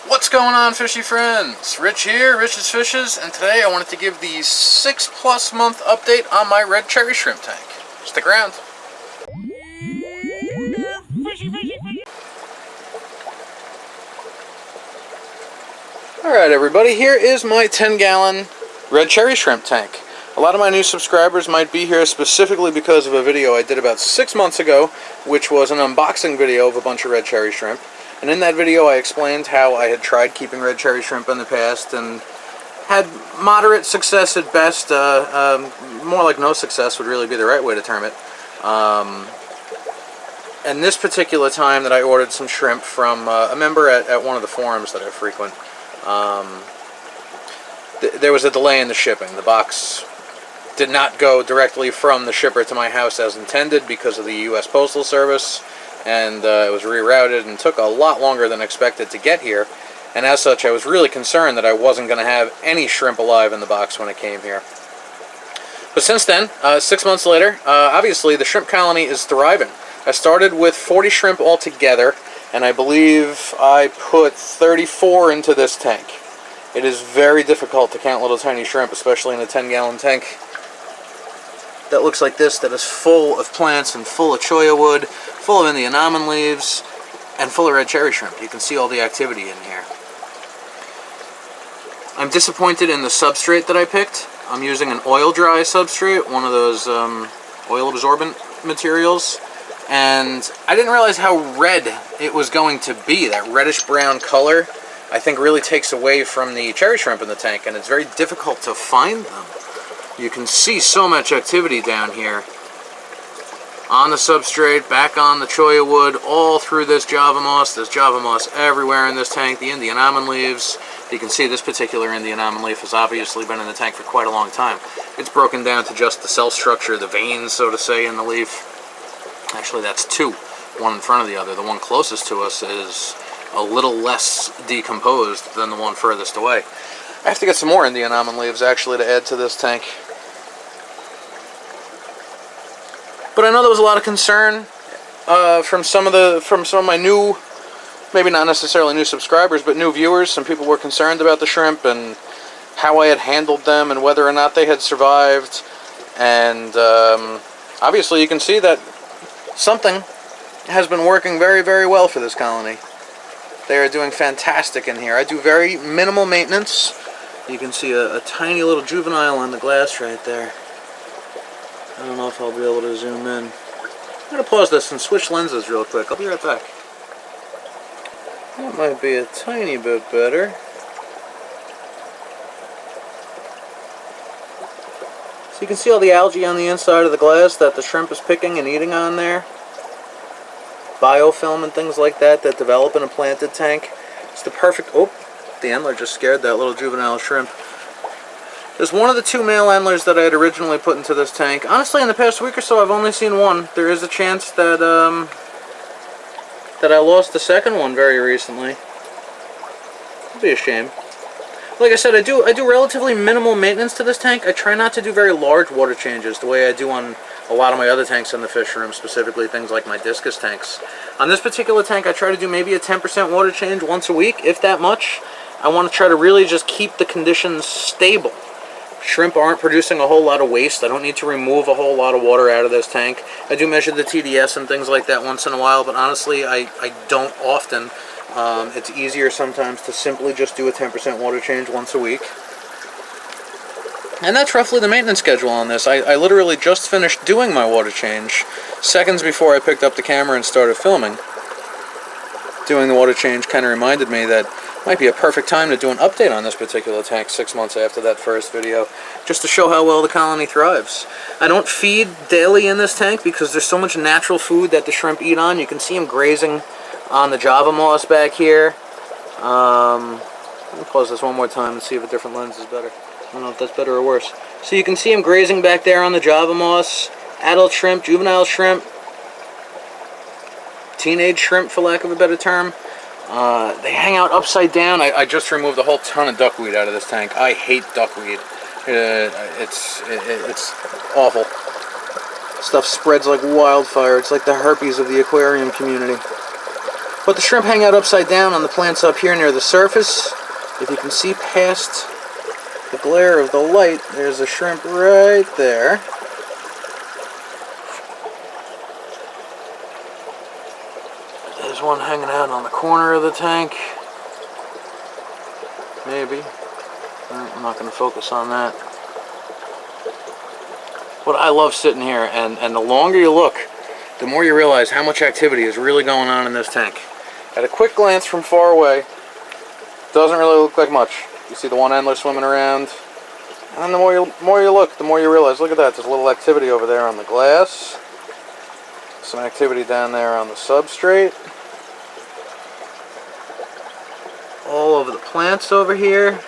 What's going on, fishy friends? Rich here, Rich's Fishes, and today I wanted to give the 6+ month update on my red cherry shrimp tank. Stick around. Alright everybody, here is my 10-gallon red cherry shrimp tank. A lot of my new subscribers might be here specifically because of a video I did about 6 months ago, which was an unboxing video of a bunch of red cherry shrimp. And in that video I explained how I had tried keeping red cherry shrimp in the past and had moderate success at best. More like no success would really be the right way to term it. And this particular time that I ordered some shrimp from a member at one of the forums that I frequent, there was a delay in the shipping. The box did not go directly from the shipper to my house as intended because of the U.S. Postal Service. And it was rerouted and took a lot longer than expected to get here. And as such, I was really concerned that I wasn't going to have any shrimp alive in the box when it came here. But since then, 6 months later, obviously the shrimp colony is thriving. I started with 40 shrimp altogether, and I believe I put 34 into this tank. It is very difficult to count little tiny shrimp, especially in a 10-gallon tank that looks like this, that is full of plants and full of cholla wood, full of Indian almond leaves, and full of red cherry shrimp. You can see all the activity in here. I'm disappointed in the substrate that I picked. I'm using an oil dry substrate, one of those oil absorbent materials, and I didn't realize how red it was going to be. That reddish brown color I think really takes away from the cherry shrimp in the tank, and it's very difficult to find them. You can see so much activity down here on the substrate, back on the cholla wood, all through this java moss. There's java moss everywhere in this tank, the Indian almond leaves. You can see this particular Indian almond leaf has obviously been in the tank for quite a long time. It's broken down to just the cell structure, the veins, so to say, in the leaf. Actually, that's two, one in front of the other. The one closest to us is a little less decomposed than the one furthest away. I have to get some more Indian almond leaves actually to add to this tank. But I know there was a lot of concern from some of my new, maybe not necessarily new subscribers, but new viewers. Some people were concerned about the shrimp and how I had handled them and whether or not they had survived. And obviously you can see that something has been working very, very well for this colony. They are doing fantastic in here. I do very minimal maintenance. You can see a tiny little juvenile on the glass right there. I don't know if I'll be able to zoom in. I'm going to pause this and switch lenses real quick. I'll be right back. That might be a tiny bit better. So you can see all the algae on the inside of the glass that the shrimp is picking and eating on there. Biofilm and things like that that develop in a planted tank. It's the perfect... Oh, the antler just scared that little juvenile shrimp. There's one of the two male antlers that I had originally put into this tank. Honestly, in the past week or so, I've only seen one. There is a chance that that I lost the second one very recently. It'd be a shame. Like I said, I do relatively minimal maintenance to this tank. I try not to do very large water changes the way I do on a lot of my other tanks in the fish room, specifically things like my discus tanks. On this particular tank, I try to do maybe a 10% water change once a week, if that much. I want to try to really just keep the conditions stable. Shrimp aren't producing a whole lot of waste. I don't need to remove a whole lot of water out of this tank. I do measure the TDS and things like that once in a while, but honestly, I don't often. It's easier sometimes to simply just do a 10% water change once a week. And that's roughly the maintenance schedule on this. I literally just finished doing my water change seconds before I picked up the camera and started filming. Doing the water change kind of reminded me that it might be a perfect time to do an update on this particular tank 6 months after that first video, just to show how well the colony thrives. I don't feed daily in this tank because there's so much natural food that the shrimp eat on. You can see them grazing on the java moss back here. Let me pause this one more time and see if a different lens is better. I don't know if that's better or worse. So you can see them grazing back there on the java moss. Adult shrimp, juvenile shrimp, teenage shrimp for lack of a better term. They hang out upside down. I just removed a whole ton of duckweed out of this tank. I hate duckweed. It's awful. Stuff spreads like wildfire. It's like the herpes of the aquarium community. But the shrimp hang out upside down on the plants up here near the surface. If you can see past the glare of the light, there's a shrimp right there. There's one hanging out on the corner of the tank. Maybe. I'm not going to focus on that. But I love sitting here, and the longer you look, the more you realize how much activity is really going on in this tank. At a quick glance from far away, doesn't really look like much. You see the one endler swimming around, and then the more you look, the more you realize, look at that, there's a little activity over there on the glass, some activity down there on the substrate, all over the plants over here.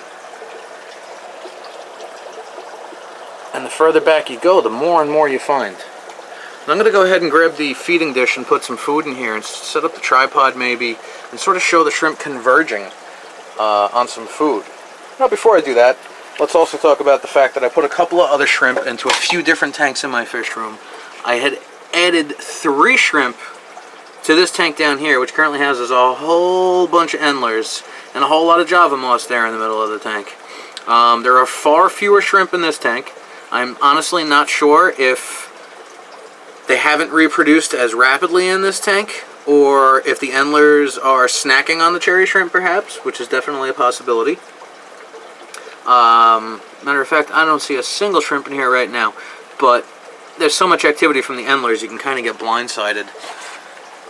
And the further back you go, the more and more you find. And I'm going to go ahead and grab the feeding dish and put some food in here and set up the tripod maybe and sort of show the shrimp converging on some food. Now before I do that, let's also talk about the fact that I put a couple of other shrimp into a few different tanks in my fish room. I had added 3 shrimp to this tank down here, which currently houses a whole bunch of endlers and a whole lot of Java moss there in the middle of the tank. There are far fewer shrimp in this tank. I'm honestly not sure if they haven't reproduced as rapidly in this tank, or if the endlers are snacking on the cherry shrimp perhaps, which is definitely a possibility. Matter of fact, I don't see a single shrimp in here right now, but there's so much activity from the endlers you can kind of get blindsided.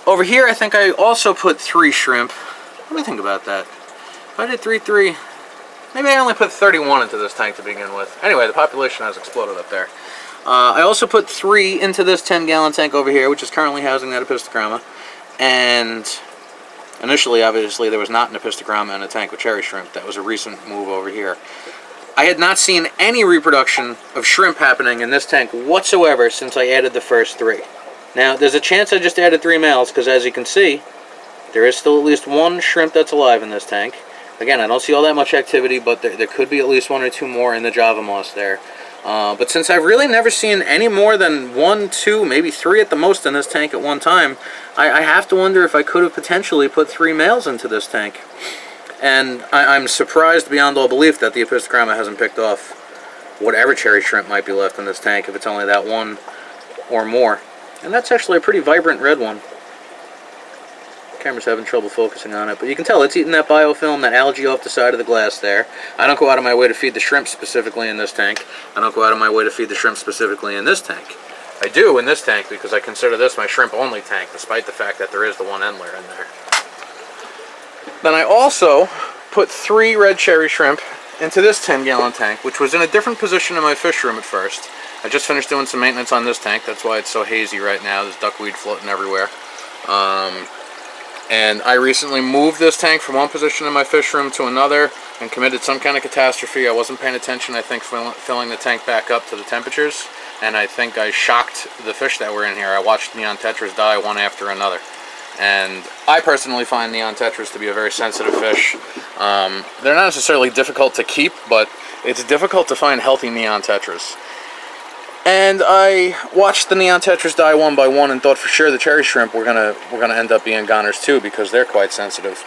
Over here I think I also put 3 shrimp. What do you think about that? If I did 3, maybe I only put 31 into this tank to begin with. Anyway, the population has exploded up there. I also put 3 into this 10-gallon tank over here, which is currently housing that epistogramma. And initially, obviously, there was not an epistogramma in a tank with cherry shrimp. That was a recent move over here. I had not seen any reproduction of shrimp happening in this tank whatsoever since I added the first 3. Now, there's a chance I just added 3 males, because as you can see, there is still at least 1 shrimp that's alive in this tank. Again, I don't see all that much activity, but there could be at least 1 or 2 more in the Java moss there. But since I've really never seen any more than 1, 2, maybe 3 at the most in this tank at one time, I have to wonder if I could have potentially put 3 males into this tank. And I'm surprised beyond all belief that the epistogramma hasn't picked off whatever cherry shrimp might be left in this tank, if it's only that 1 or more. And that's actually a pretty vibrant red one. Camera's having trouble focusing on it, but you can tell it's eating that biofilm, that algae off the side of the glass there. I don't go out of my way to feed the shrimp specifically in this tank. I don't go out of my way to feed the shrimp specifically in this tank. I do in this tank because I consider this my shrimp-only tank, despite the fact that there is the 1 endler in there. Then I also put 3 red cherry shrimp into this 10-gallon tank, which was in a different position in my fish room at first. I just finished doing some maintenance on this tank. That's why it's so hazy right now. There's duckweed floating everywhere. And I recently moved this tank from one position in my fish room to another and committed some kind of catastrophe. I wasn't paying attention, I think, filling the tank back up to the temperatures, and I think I shocked the fish that were in here. I watched neon tetras die one after another. And I personally find neon tetras to be a very sensitive fish. They're not necessarily difficult to keep, but it's difficult to find healthy neon tetras. And I watched the neon tetras die one by one and thought for sure the cherry shrimp were gonna end up being goners too, because they're quite sensitive.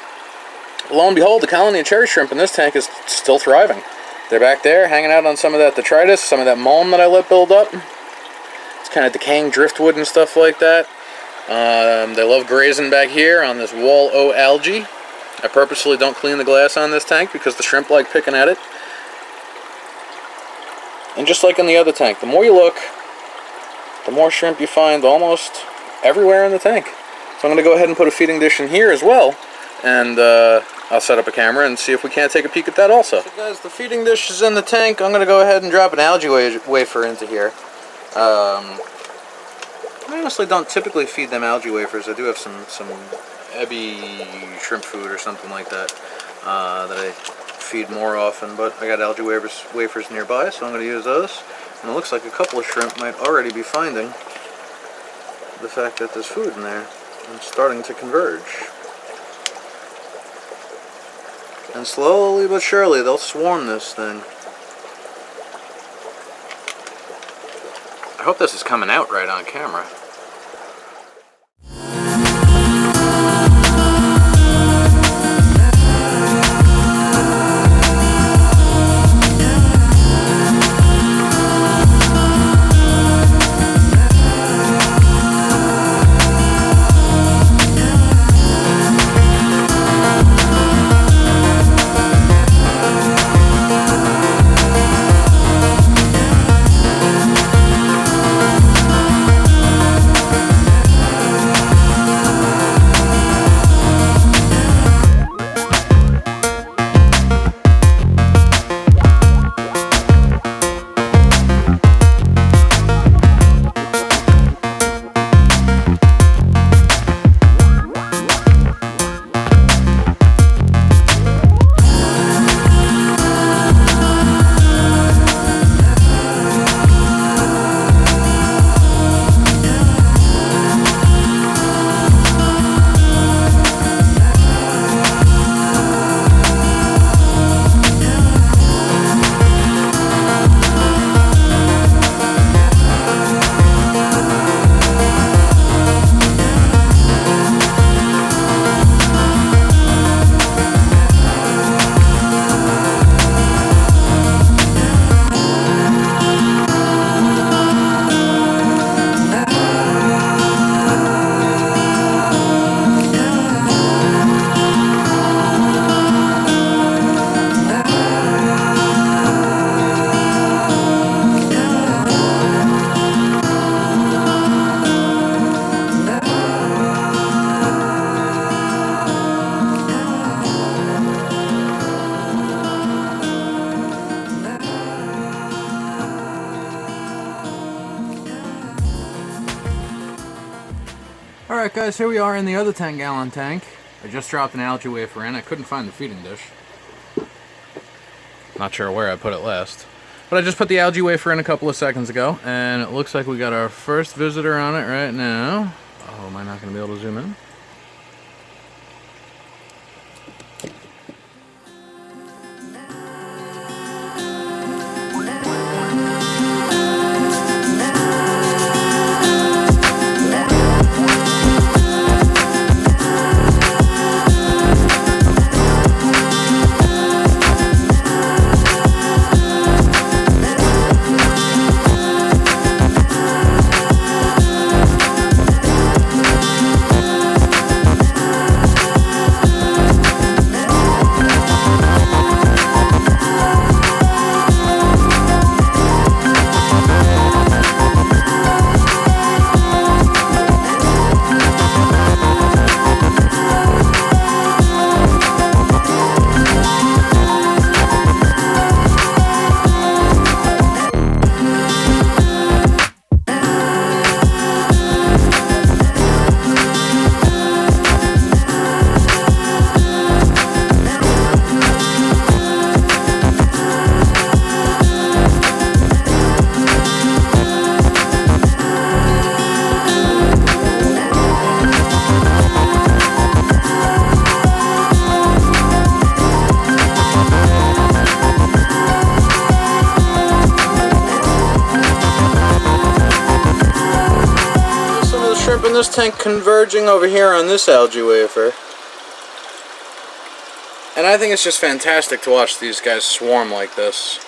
Lo and behold, the colony of cherry shrimp in this tank is still thriving. They're back there hanging out on some of that detritus, some of that mulm that I let build up. It's kind of decaying driftwood and stuff like that. They love grazing back here on this wall O algae. I purposely don't clean the glass on this tank because the shrimp like picking at it. And just like in the other tank, the more you look, the more shrimp you find almost everywhere in the tank. So I'm going to go ahead and put a feeding dish in here as well, and I'll set up a camera and see if we can't take a peek at that also. So guys, the feeding dish is in the tank. I'm going to go ahead and drop an algae wafer into here. I honestly don't typically feed them algae wafers. I do have some ebby shrimp food or something like that that I feed more often, but I got algae wafers nearby, so I'm going to use those. And it looks like a couple of shrimp might already be finding the fact that there's food in there and starting to converge. And slowly but surely they'll swarm this thing. I hope this is coming out right on camera. Alright guys, here we are in the other 10-gallon tank. I just dropped an algae wafer in. I couldn't find the feeding dish. Not sure where I put it last. But I just put the algae wafer in a couple of seconds ago, and it looks like we got our first visitor on it right now. Oh, am I not going to be able to zoom in? Shrimp in this tank converging over here on this algae wafer. And I think it's just fantastic to watch these guys swarm like this.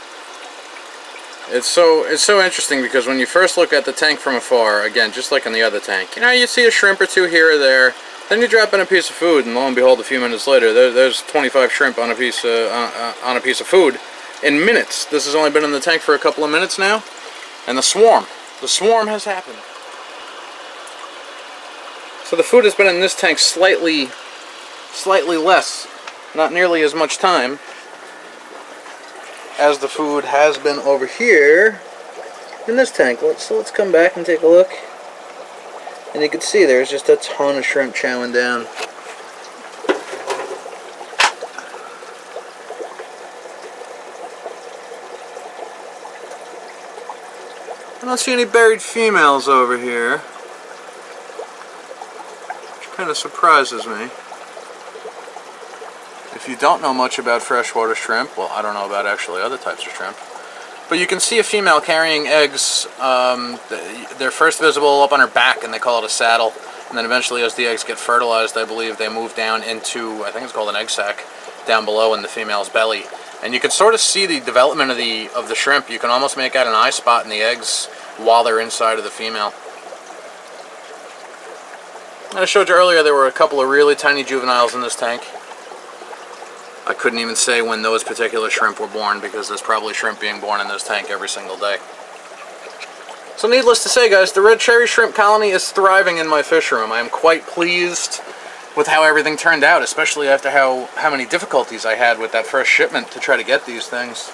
It's so interesting because when you first look at the tank from afar, again, just like in the other tank, you know, you see a shrimp or two here or there, then you drop in a piece of food, and lo and behold, a few minutes later, there's 25 shrimp on a piece of food in minutes. This has only been in the tank for a couple of minutes now, and the swarm has happened. So the food has been in this tank slightly less, not nearly as much time as the food has been over here in this tank. So let's come back and take a look. And you can see there's just a ton of shrimp chowing down. I don't see any buried females over here. Kind of surprises me. If you don't know much about freshwater shrimp, well, I don't know about actually other types of shrimp, but you can see a female carrying eggs. They're first visible up on her back, and they call it a saddle, and then eventually as the eggs get fertilized, I believe they move down into, I think it's called an egg sac, down below in the female's belly. And you can sort of see the development of the shrimp. You can almost make out an eye spot in the eggs while they're inside of the female. I showed you earlier there were a couple of really tiny juveniles in this tank. I couldn't even say when those particular shrimp were born because there's probably shrimp being born in this tank every single day. So needless to say, guys, the red cherry shrimp colony is thriving in my fish room. I am quite pleased with how everything turned out, especially after how many difficulties I had with that first shipment to try to get these things.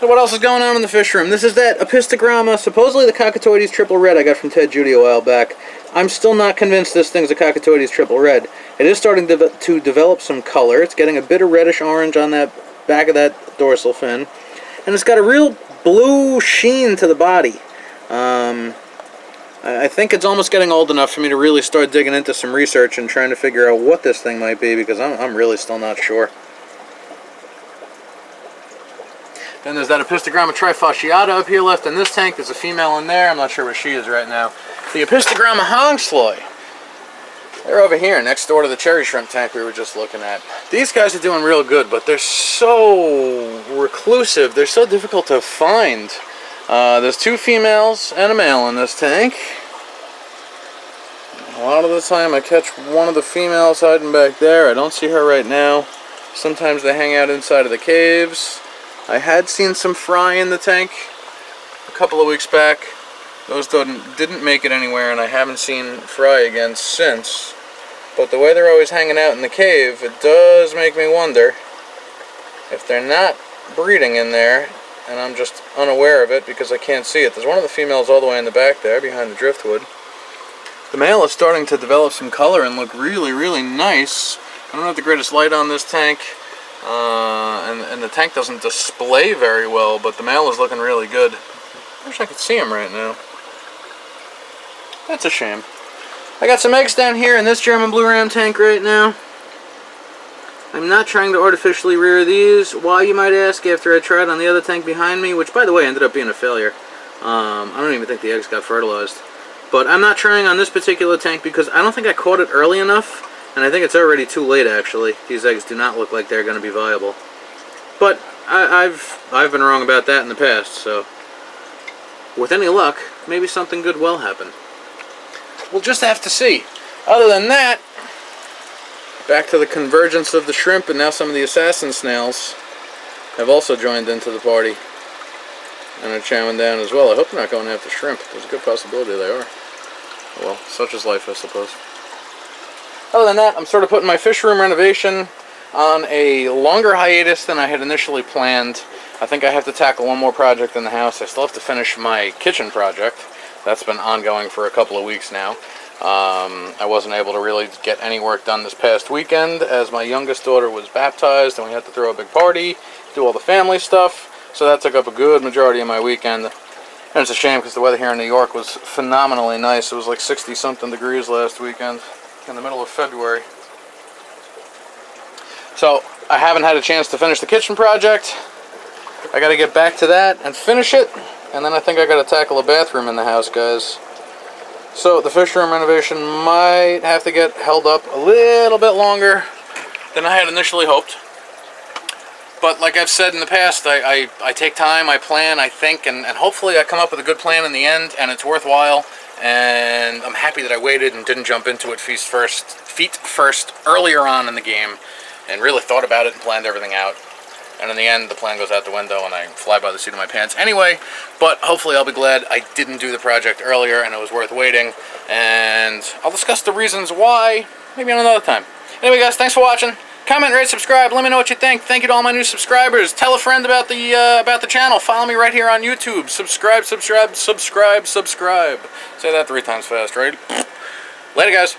So what else is going on in the fish room? This is that apistogramma, supposedly the Cockatoides triple red I got from Ted Judy a while back. I'm still not convinced this thing's a Cockatoides triple red. It is starting to develop some color. It's getting a bit of reddish orange on that back of that dorsal fin. And it's got a real blue sheen to the body. I think it's almost getting old enough for me to really start digging into some research and trying to figure out what this thing might be, because I'm really still not sure. Then there's that apistogramma trifasciata up here left in this tank. There's a female in there. I'm not sure where she is right now. The apistogramma hongsloy, they're over here next door to the cherry shrimp tank we were just looking at. These guys are doing real good, but they're so reclusive. They're so difficult to find. There's two females and a male in this tank. A lot of the time I catch one of the females hiding back there. I don't see her right now. Sometimes they hang out inside of the caves. I had seen some fry in the tank a couple of weeks back. Those didn't make it anywhere, and I haven't seen fry again since. But the way they're always hanging out in the cave, it does make me wonder if they're not breeding in there, and I'm just unaware of it because I can't see it. There's one of the females all the way in the back there, behind the driftwood. The male is starting to develop some color and look really, really nice. I don't have the greatest light on this tank, and the tank doesn't display very well, but the male is looking really good. I wish I could see him right now. That's a shame. I got some eggs down here in this German blue ram tank right now. I'm not trying to artificially rear these. Why, you might ask, after I tried on the other tank behind me, which by the way ended up being a failure. I don't even think the eggs got fertilized. But I'm not trying on this particular tank because I don't think I caught it early enough, and I think it's already too late actually. These eggs do not look like they're going to be viable. But I've been wrong about that in the past, so with any luck, maybe something good will happen. We'll just have to see. Other than that, back to the convergence of the shrimp, and now some of the assassin snails have also joined into the party and are chowing down as well. I hope they're not going after shrimp. There's a good possibility they are. Well, such is life, I suppose. Other than that, I'm sort of putting my fish room renovation on a longer hiatus than I had initially planned. I think I have to tackle one more project in the house. I still have to finish my kitchen project. That's been ongoing for a couple of weeks now. I wasn't able to really get any work done this past weekend as my youngest daughter was baptized and we had to throw a big party, do all the family stuff. So that took up a good majority of my weekend. And it's a shame because the weather here in New York was phenomenally nice. It was like 60-something degrees last weekend in the middle of February. So I haven't had a chance to finish the kitchen project. I got to get back to that and finish it. And then I think I got to tackle a bathroom in the house, guys. So the fish room renovation might have to get held up a little bit longer than I had initially hoped. But like I've said in the past, I take time, I plan, I think, and hopefully I come up with a good plan in the end, and it's worthwhile. And I'm happy that I waited and didn't jump into it feet first earlier on in the game, and really thought about it and planned everything out. And in the end, the plan goes out the window and I fly by the seat of my pants anyway. But hopefully I'll be glad I didn't do the project earlier and it was worth waiting. And I'll discuss the reasons why maybe on another time. Anyway, guys, thanks for watching. Comment, rate, subscribe. Let me know what you think. Thank you to all my new subscribers. Tell a friend about the channel. Follow me right here on YouTube. Subscribe, subscribe, subscribe, subscribe. Say that 3 times fast, right? Later, guys.